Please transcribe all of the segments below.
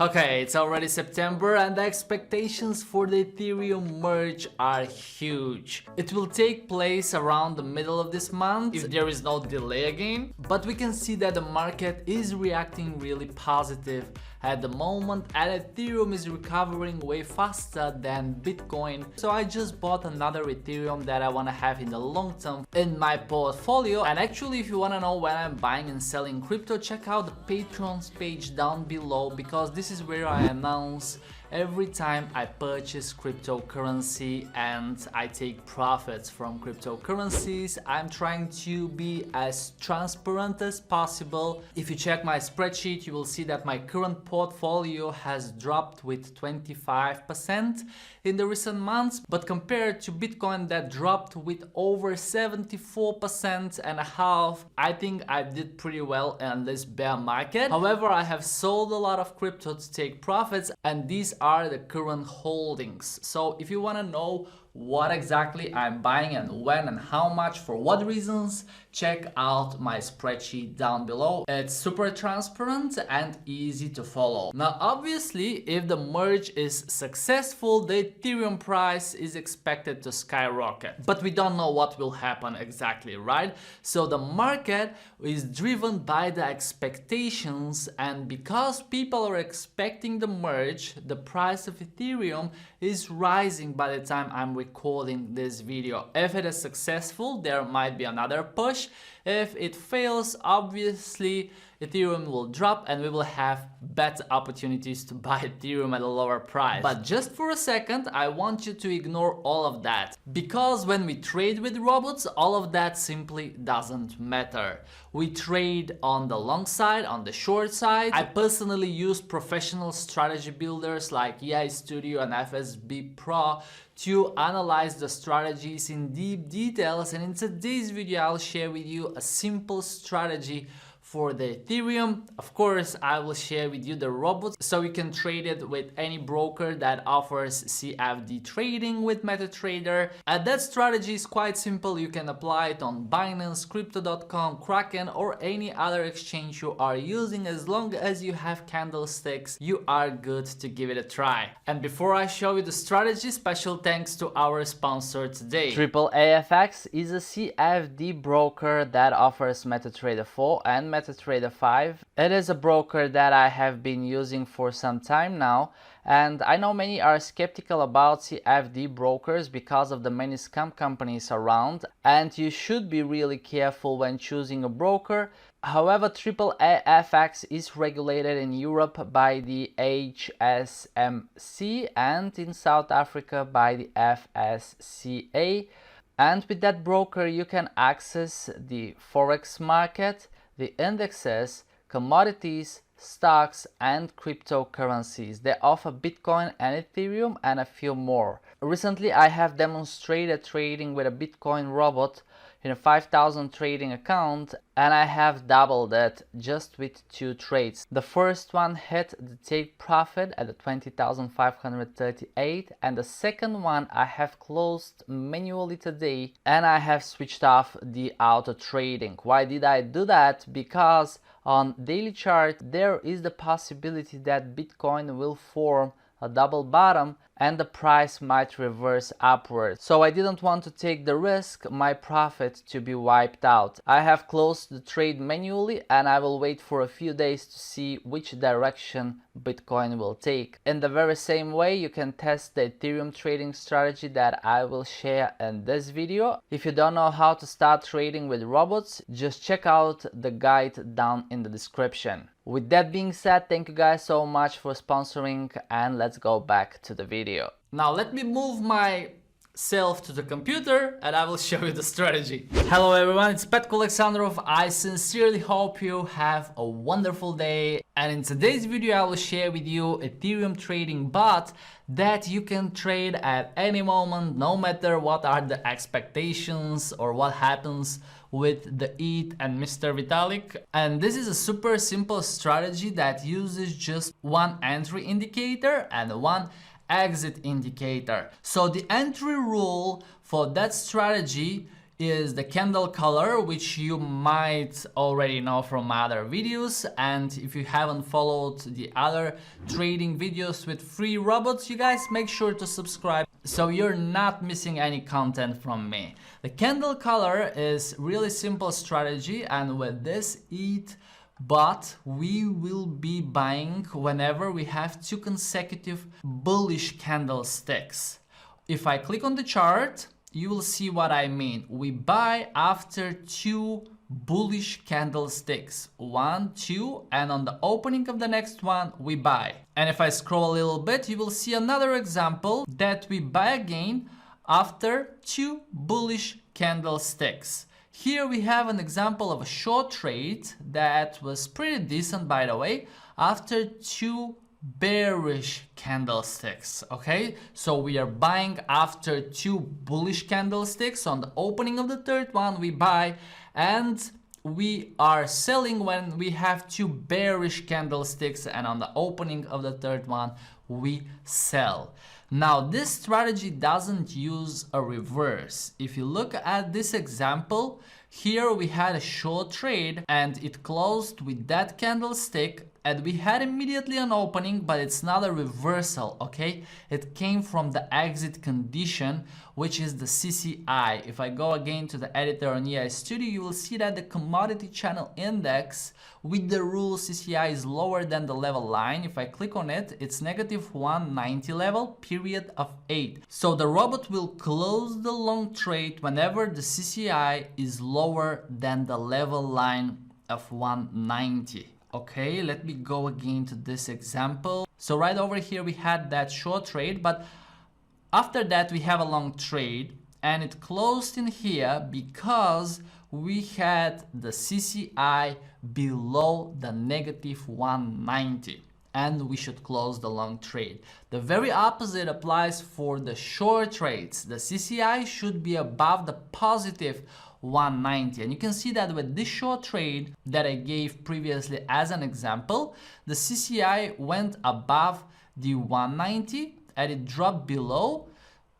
Okay, it's already September and the expectations for the Ethereum Merge are huge. It will take place around the middle of this month if there is no delay again, but we can see that the market is reacting really positive at the moment and Ethereum is recovering way faster than Bitcoin. So I just bought another Ethereum that I want to have in the long term in my portfolio. And actually, if you want to know when I'm buying and selling crypto, check out the Patreon's page down below, because this is where I announce every time I purchase cryptocurrency and I take profits from cryptocurrencies. I'm trying to be as transparent as possible. If you check my spreadsheet, you will see that my current portfolio has dropped with 25% in the recent months, but compared to Bitcoin that dropped with over 74% and a half, I think I did pretty well in this bear market. However, I have sold a lot of crypto to take profits, and these are the current holdings. So if you want to know what exactly I'm buying and when and how much for what reasons, check out my spreadsheet down below. It's super transparent and easy to follow. Now obviously, if the merge is successful, the Ethereum price is expected to skyrocket, but we don't know what will happen exactly, right? So the market is driven by the expectations, and because people are expecting the merge, the price of Ethereum is rising by the time I'm recording this video. If it is successful, there might be another push. If it fails, obviously Ethereum will drop and we will have better opportunities to buy Ethereum at a lower price. But just for a second, I want you to ignore all of that, because when we trade with robots, all of that simply doesn't matter. We trade on the long side, on the short side. I personally use professional strategy builders like AI Studio and FSB Pro to analyze the strategies in deep details, and in today's video I'll share with you a simple strategy for the Ethereum. Of course, I will share with you the robots so you can trade it with any broker that offers CFD trading with MetaTrader. And that strategy is quite simple. You can apply it on Binance, Crypto.com, Kraken, or any other exchange you are using. As long as you have candlesticks, you are good to give it a try. And before I show you the strategy, special thanks to our sponsor today. AAAFX is a CFD broker that offers MetaTrader 4 and MetaTrader 5. It is a broker that I have been using for some time now, and I know many are skeptical about CFD brokers because of the many scam companies around, and you should be really careful when choosing a broker. However, AAAFX is regulated in Europe by the HSMC and in South Africa by the FSCA. And with that broker you can access the forex market, the indexes, commodities, stocks, and cryptocurrencies. They offer Bitcoin and Ethereum and a few more. Recently I have demonstrated trading with a Bitcoin robot in a 5,000 trading account, and I have doubled it just with 2 trades. The first one hit the take profit at the 20,538, and the second one I have closed manually today, and I have switched off the auto trading. Why did I do that? Because on daily chart there is the possibility that Bitcoin will form a double bottom and the price might reverse upwards. So I didn't want to take the risk, my profit to be wiped out. I have closed the trade manually and I will wait for a few days to see which direction Bitcoin will take. In the very same way, you can test the Ethereum trading strategy that I will share in this video. If you don't know how to start trading with robots, just check out the guide down in the description. With that being said, thank you guys so much for sponsoring, and let's go back to the video. Now let me move myself to the computer and I will show you the strategy. Hello everyone, it's Petko Alexandrov. I sincerely hope you have a wonderful day, and in today's video I will share with you Ethereum Trading Bot that you can trade at any moment, no matter what are the expectations or what happens with the ETH and Mr. Vitalik. And this is a super simple strategy that uses just one entry indicator and one exit indicator. So the entry rule for that strategy is the candle color, which you might already know from other videos. And if you haven't followed the other trading videos with free robots, you guys make sure to subscribe so you're not missing any content from me. The candle color is really simple strategy, and with this ETH bot we will be buying whenever we have 2 consecutive bullish candlesticks. If I click on the chart, you will see what I mean. We buy after 2 bullish candlesticks, 1, 2, and on the opening of the next one we buy. And if I scroll a little bit, you will see another example that we buy again after 2 bullish candlesticks. Here we have an example of a short trade that was pretty decent, by the way, after 2 bearish candlesticks. Okay, so we are buying after 2 bullish candlesticks. On the opening of the third one we buy, and we are selling when we have 2 bearish candlesticks, and on the opening of the third one we sell. Now this strategy doesn't use a reverse. If you look at this example, here we had a short trade and it closed with that candlestick, and we had immediately an opening, but it's not a reversal, okay? It came from the exit condition, which is the CCI. If I go again to the editor on Eth Studio, you will see that the commodity channel index with the rule CCI is lower than the level line. If I click on it, it's negative 190 level, period of 8. So the robot will close the long trade whenever the CCI is lower than the level line of 190. Okay, let me go again to this example. So right over here we had that short trade, but after that we have a long trade, and it closed in here because we had the CCI below the negative 190, and we should close the long trade. The very opposite applies for the short trades. The CCI should be above the positive 190, and you can see that with this short trade that I gave previously as an example, the CCI went above the 190 and it dropped below,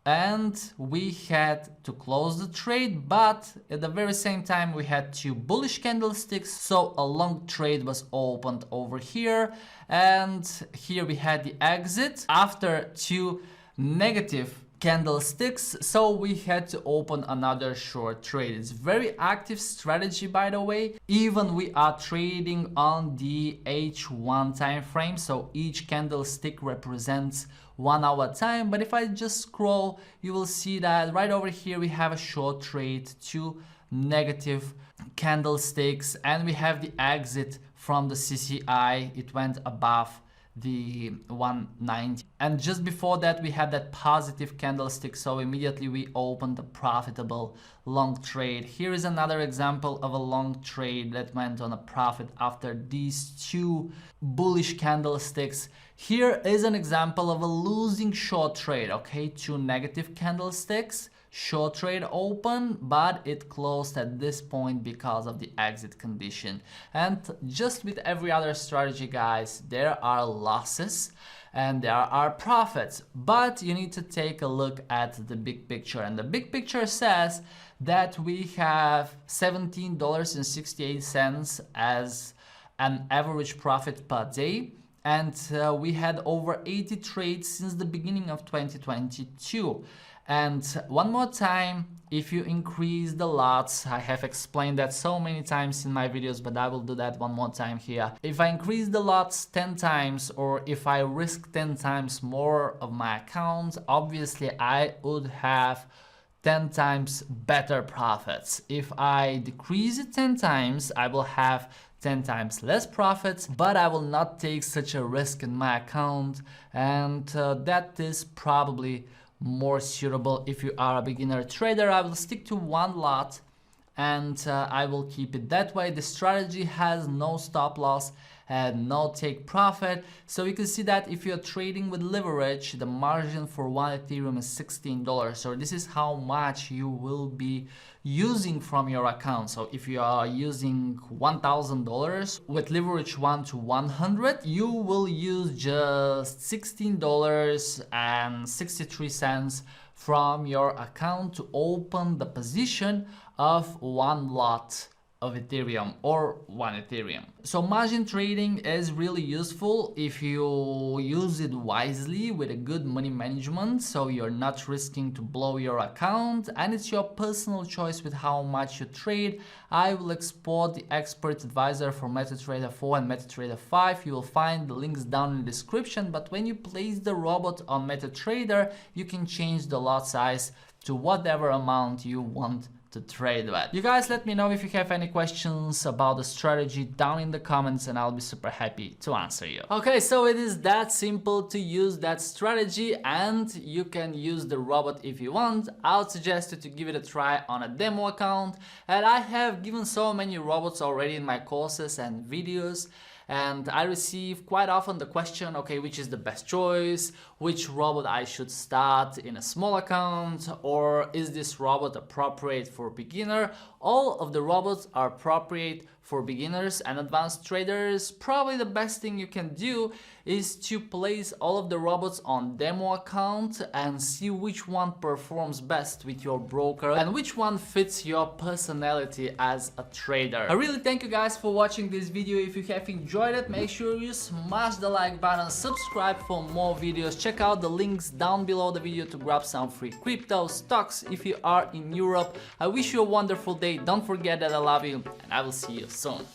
and we had to close the trade, but at the very same time we had 2 bullish candlesticks, so a long trade was opened over here, and here we had the exit after 2 negative candlesticks, so we had to open another short trade. It's very active strategy, by the way. Even we are trading on the H1 time frame, so each candlestick represents 1 hour time. But if I just scroll, you will see that right over here we have a short trade, 2 negative candlesticks, and we have the exit from the CCI. It went above the 190, and just before that we had that positive candlestick, so immediately we opened a profitable long trade. Here is another example of a long trade that went on a profit after these 2 bullish candlesticks. Here is an example of a losing short trade, okay? 2 negative candlesticks, short trade open, but it closed at this point because of the exit condition. And just with every other strategy, guys, there are losses and there are profits, but you need to take a look at the big picture, and the big picture says that we have $17.68 as an average profit per day, and we had over 80 trades since the beginning of 2022. And one more time, if you increase the lots, I have explained that so many times in my videos, but I will do that one more time here. If I increase the lots 10 times, or if I risk 10 times more of my account, obviously I would have 10 times better profits. If I decrease it 10 times, I will have 10 times less profits, but I will not take such a risk in my account, and that is probably more suitable if you are a beginner trader. I will stick to 1 lot and I will keep it that way. The strategy has no stop loss and no take profit, so you can see that if you're trading with leverage, the margin for 1 Ethereum is $16. So this is how much you will be using from your account. So if you are using $1,000 with leverage 1 to 100, you will use just $16.63 from your account to open the position of one lot of Ethereum or one Ethereum. So margin trading is really useful if you use it wisely with a good money management, so you're not risking to blow your account, and it's your personal choice with how much you trade. I will export the expert advisor for MetaTrader 4 and MetaTrader 5. You will find the links down in the description, but when you place the robot on MetaTrader, you can change the lot size to whatever amount you want to trade with. You guys let me know if you have any questions about the strategy down in the comments, and I'll be super happy to answer you. Okay, so it is that simple to use that strategy, and you can use the robot if you want. I would suggest you to give it a try on a demo account, and I have given so many robots already in my courses and videos. And I receive quite often the question, okay, which is the best choice, which robot I should start in a small account, or is this robot appropriate for beginner? All of the robots are appropriate for beginners and advanced traders. Probably the best thing you can do is to place all of the robots on demo account and see which one performs best with your broker and which one fits your personality as a trader. I really thank you guys for watching this video. If you have enjoyed it, make sure you smash the like button, subscribe for more videos, check out the links down below the video to grab some free crypto stocks if you are in Europe. I wish you a wonderful day. Don't forget that I love you, and I will see you soon.